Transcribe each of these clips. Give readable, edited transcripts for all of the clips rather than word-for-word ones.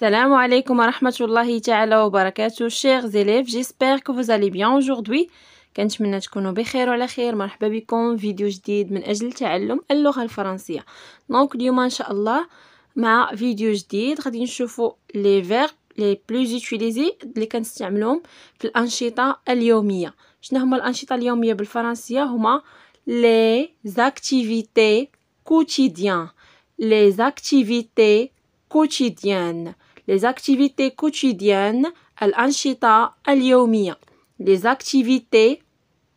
Salam alaikum wa rahmatullahi ta'ala wa barakatuh, chers élèves, j'espère que vous allez bien aujourd'hui. كنتمنى تكونوا بخير وعلى خير. مرحبا بكم فيديو جديد من أجل تعلم اللغة الفرنسية. دونك اليوم إن شاء الله مع فيديو جديد غادي نشوفوا les verbes les plus utilisés اللي كنستعملوهم في الأنشطة اليومية. شنو هما الأنشطة اليومية بالفرنسية؟ هما les activités quotidiennes. les activités quotidiennes. les activités quotidiennes الأنشطة اليومية. les activités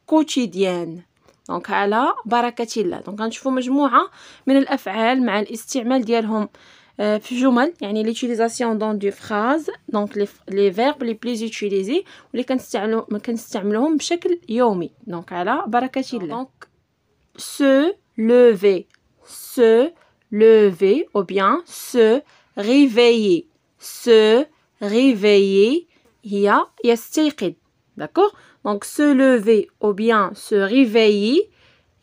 quotidiennes. دونك على بركة الله. دونك غنشوفوا مجموعة من الأفعال مع الاستعمال ديالهم في جمل، يعني l'utilisation dans des phrases. donc les verbes les plus utilisés واللي كنستعملوهم بشكل يومي. دونك على بركة الله. donc se lever, se lever ou bien se réveiller. se réveiller هي يستيقظ. D'accord? Donc, se lever ou bien se réveiller,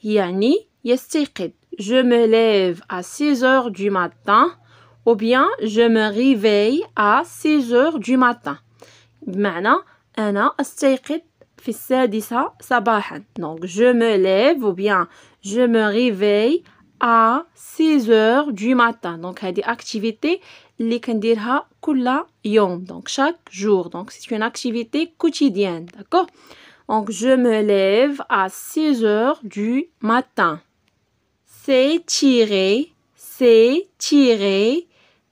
يعني يستيقظ. Je me lève à 6 heures du matin ou bien je me réveille à 6 heures du matin. بمعنى أنا أستيقظ في 6 صباحا. Donc, je me lève ou bien je me réveille à 6 heures du matin. Donc, هذه activité اللي كنديرها كل يوم. Donc, chaque jour. Donc, c'est une activité quotidienne. D'accord? Donc, je me lève à 6 heures du matin. s'étirer, s'étirer,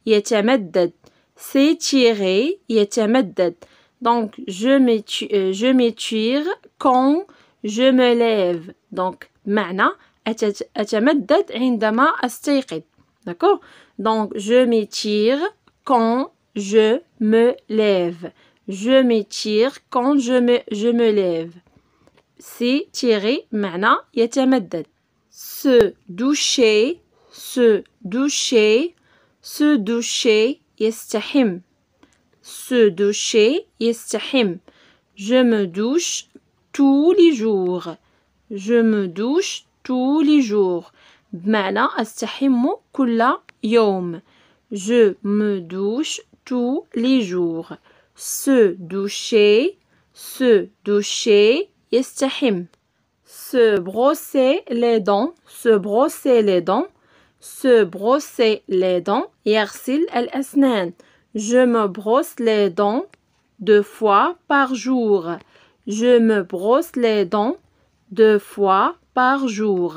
يتمدد. s'étirer, يتمدد. Donc, je m'étire quand je me lève. Donc, معنى أتمدد عندما أستيقظ. D'accord? Donc, je m'étire quand je me lève. Je m'étire quand je me lève. s'étirer معنى يتمدد. se doucher, se doucher, se doucher يستحم. se doucher يستحم. Je me douche tous les jours. je me douche tous les jours. بمعنى أستحم كل يوم. je me douche tous les jours. se doucher, se doucher يستحم. se brosser les dents, se brosser les dents, se brosser les dents يغسل الأسنان. je me brosse les dents 2 fois par jour. je me brosse les dents 2 fois par jour.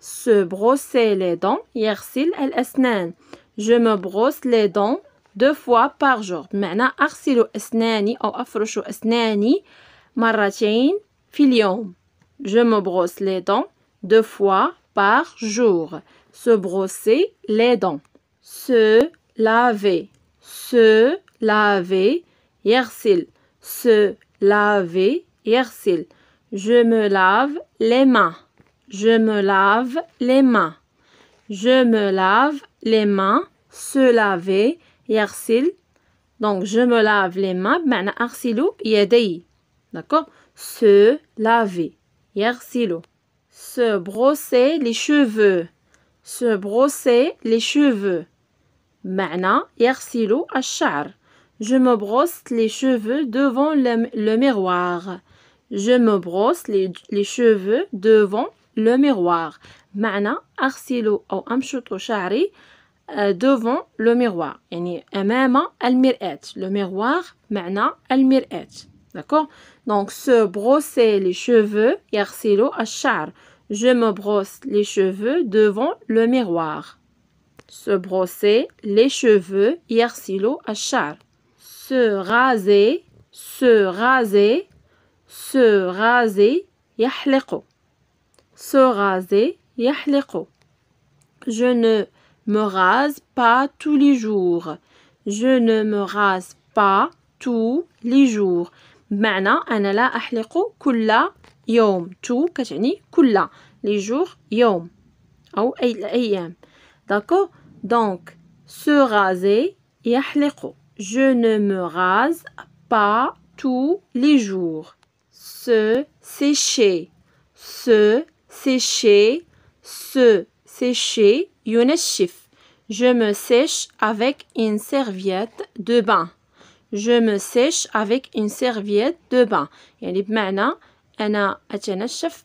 se brosser les dents يغسل الأسنان. je me brosse les dents 2 fois par jour. بمعنى أغسل أسناني أو أفرش أسناني 2 في اليوم. je me brosse les dents 2 fois par jour. se brosser les dents. se laver, se laver يغسل. se laver يغسل. je me lave les mains. je me lave les mains. je me lave les mains. se laver يغسل. donc je me lave les mains بمعنى أغسل يدي. d'accord? se laver يغسل. se brosser les cheveux. se brosser les cheveux بمعنى يغسل الشعر. je me brosse les cheveux devant le miroir. je me brosse les cheveux devant le miroir. بمعنى أغسل أو أمشط شعري devant le miroir. يعني أمام المرآة. le miroir معنى المرآة. D'accord? Donc, se brosser les cheveux يغسل الشعر. je me brosse les cheveux devant le miroir. se brosser les cheveux يغسل الشعر. se raser, se raser, se raser يحلق. se raser يحلق. je ne me rase pas tous les jours. je ne me rase pas tous les jours. بمعنى أنا لا أحلق كل يوم. تو كتعني كل. les jours يوم أو أي الأيام. d'accord? donc se raser يحلق. je ne me rase pas tous les jours. se sécher, se sécher, se sécher ينشف. Je me sèche avec une serviette de bain. Je me sèche avec une serviette de bain. يعني بمعنى أنا أتنشف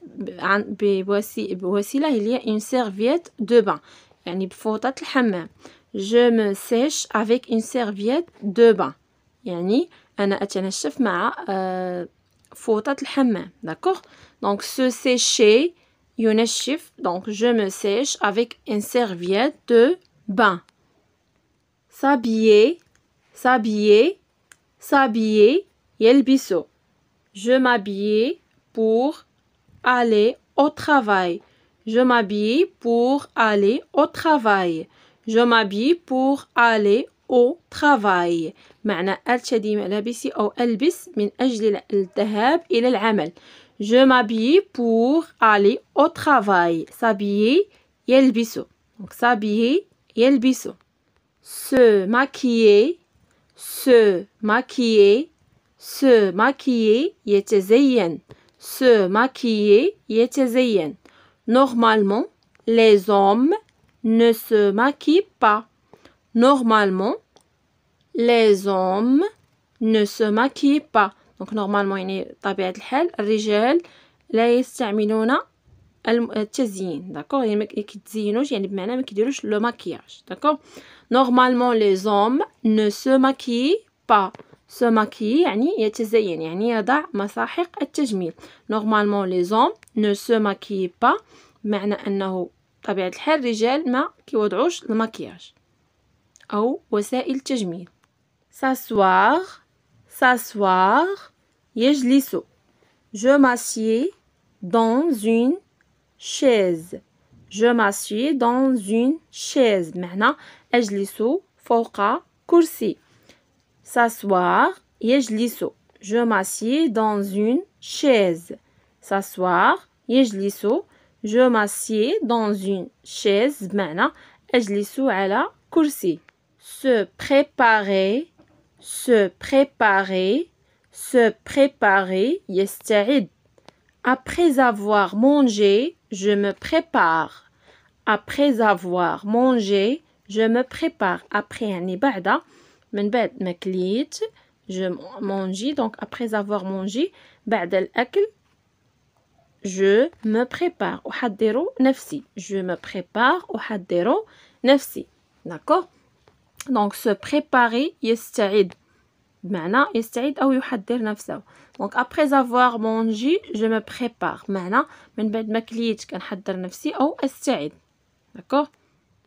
بوسيلة اللي هي une serviette de bain. يعني بفوطة الحمام. Je me sèche avec une serviette de bain. يعني أنا أتنشف مع فوطة الحمام. D'accord? Donc se sécher ينشف. Donc je me sèche avec une serviette de bain. S'habiller, s'habiller, s'habiller, يلبسوا. Je m'habille pour aller au travail. Je m'habille pour aller au travail. Je m'habille pour aller au travail. معنى أرتدي ملابسي أو ألبس من أجل الذهاب إلى العمل. Je m'habille pour aller au travail. S'habiller, يلبسوا. Donc s'habiller, يلبسوا. Se maquiller, se maquiller, se maquiller, يتزين. Se maquiller, يتزين. Normalement, les hommes ne se maquillent pas. Normalement, les hommes ne se maquillent pas. Donc normalement يعني طبيعة الحال الرجال لا يستعملون التزيين. داكور يعني ما كيتزينوش يعني بمعنى ما كيديروش لو ماكياج. داكور normalement les hommes ne se maquillent pas. se maquiller يعني يتزين يعني يضع مساحق التجميل. normalement les hommes ne se maquillent pas بمعنى أنه طبيعة الحال الرجال ما كيوضعوش المكياج أو وسائل التجميل. s'asseoir, s'asseoir, يجلسوا. Je m'assieds dans une chaise. Je m'assieds dans une chaise. بمعنى أجلس فوق كرسي. s'asseoir, يجلس. Je m'assieds dans une chaise. s'asseoir, يجلس. Je m'assieds dans une chaise. بمعنى أجلس على كرسي. se préparer, se préparer, se préparer, يستعد. Après avoir mangé, je me prépare. Après avoir mangé, je me prépare. Après يعني بعد من بعد ما كليت je mange donc après avoir mangé بعد الأكل je me prépare أحضر نفسي. Je me prépare أحضر نفسي. D'accord? Donc se préparer يستعد بمعنى يستعد أو يحضر نفسه. Donc après avoir mangé je me prépare بمعنى من بعد ما كليت كنحضر نفسي أو أستعد. D'accord?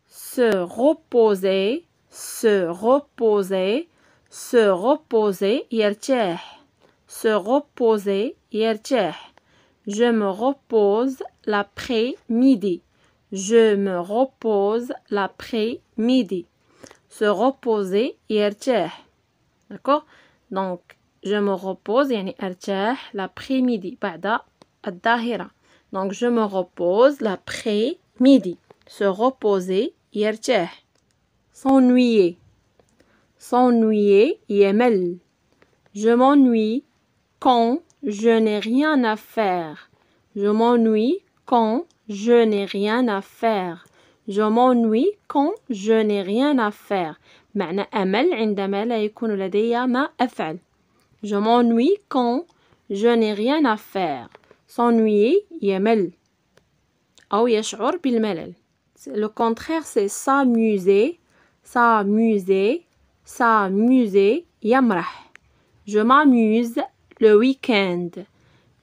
se reposer, se reposer, se reposer يرتاح. se reposer يرتاح. Je me repose l'après-midi. Je me repose l'après-midi. Se reposer يرتاح. D'accord? Donc je me repose يعني أرتاح l'après-midi بعد الظهيرة. Donc je me repose l'après-midi. Se reposer يرتاح. s'ennuyer, s'ennuyer يمل. Je m'ennuie quand je n'ai rien à faire. Je m'ennuie quand je n'ai rien à faire. Je m'ennuie quand je n'ai rien à faire. معنى أمل عندما لا يكون لدي ما أفعل. Je m'ennuie quand je n'ai rien à faire. s'ennuyer يمل أو يشعر بالملل. Le contraire c'est s'amuser, s'amuser, s'amuser يمرح. Je m'amuse le week-end.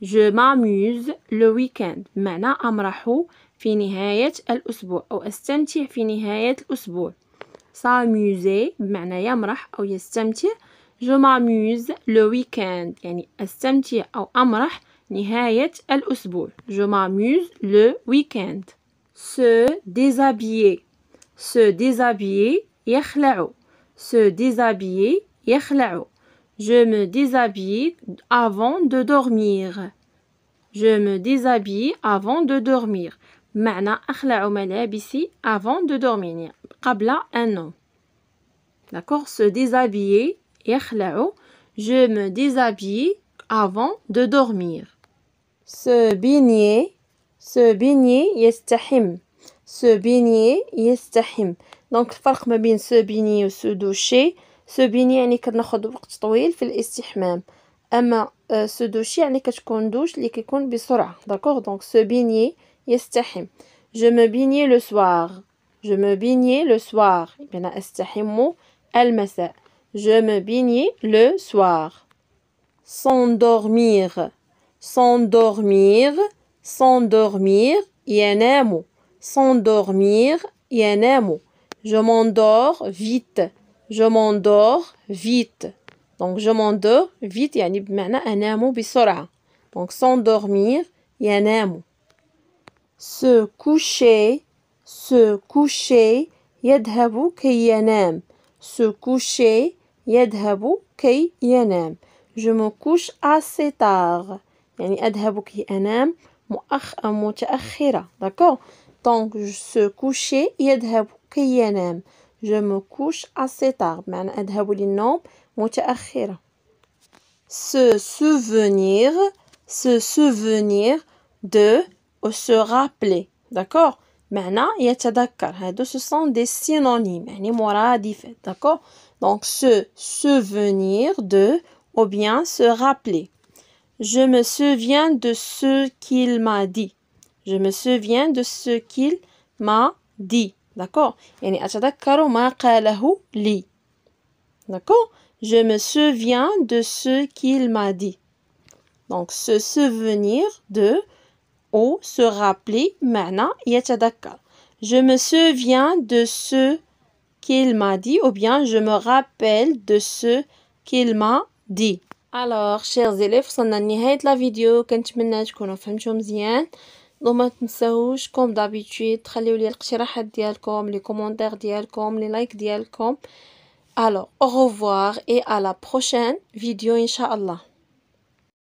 Je m'amuse le week-end. معنى أمرح في نهاية الأسبوع أو أستمتع في نهاية الأسبوع. s'amuser بمعنى يمرح أو يستمتع. Je m'amuse le week-end يعني أستمتع أو أمرح نهاية الأسبوع. Je m'amuse le week-end. se déshabiller. se déshabiller يخلع. se déshabiller يخلع. Je me déshabille avant de dormir. Je me déshabille avant de dormir. معنى أخلع ملابسي avant de dormir قبل النوم. D'accord? se déshabiller يخلع. Je me déshabille avant de dormir. se baigner, se baigner يستحم. se baigner يستحم. دونك الفرق ما بين se baigner و se doucher. se baigner يعني كناخد وقت طويل في الاستحمام، اما se doucher يعني كتكون دوش اللي كيكون بسرعة. داكوغ دونك se baigner يستحم. je me baignais le soir. je me baignais le soir يعني استحم المساء. je me baignais le soir. s'endormir. s'endormir. s'endormir ينام. s'endormir ينام. je m'endors vite. je m'endors vite. donc je m'endors vite يعني بمعنى أنام بسرعة. donc s'endormir ينام. se coucher. se coucher يذهب كي ينام. se coucher يذهب كي ينام. je me couche assez tard يعني أذهب كي أنام متأخرة. d'accord donc se coucher يذهب كي ينام. je me couche assez tard بمعنى أذهب للنوم متأخرة. se souvenir. se souvenir de ou se rappeler. d'accord معنى يتذكر. هادو ce sont des synonymes يعني مرادفات. d'accord donc se souvenir de ou bien se rappeler. je me souviens de ce qu'il m'a dit. je me souviens de ce qu'il m'a dit. d'accord يعني أتذكر ما قاله لي. d'accord je me souviens de ce qu'il m'a dit. donc se souvenir de ou se rappeler معنى يتذكر. je me souviens de ce qu'il m'a dit ou bien je me rappelle de ce qu'il m'a dit. alors chers élèves وصلنا لنهاية لا فيديو. كنتمنى تكونوا فهمتوا مزيان. وما تنساوش كوم دابيتويد تخليو لي الاقتراحات ديالكم، لي كومونتير ديالكم، لي لايك ديالكم. alors au revoir et à la prochaine vidéo إن شاء الله.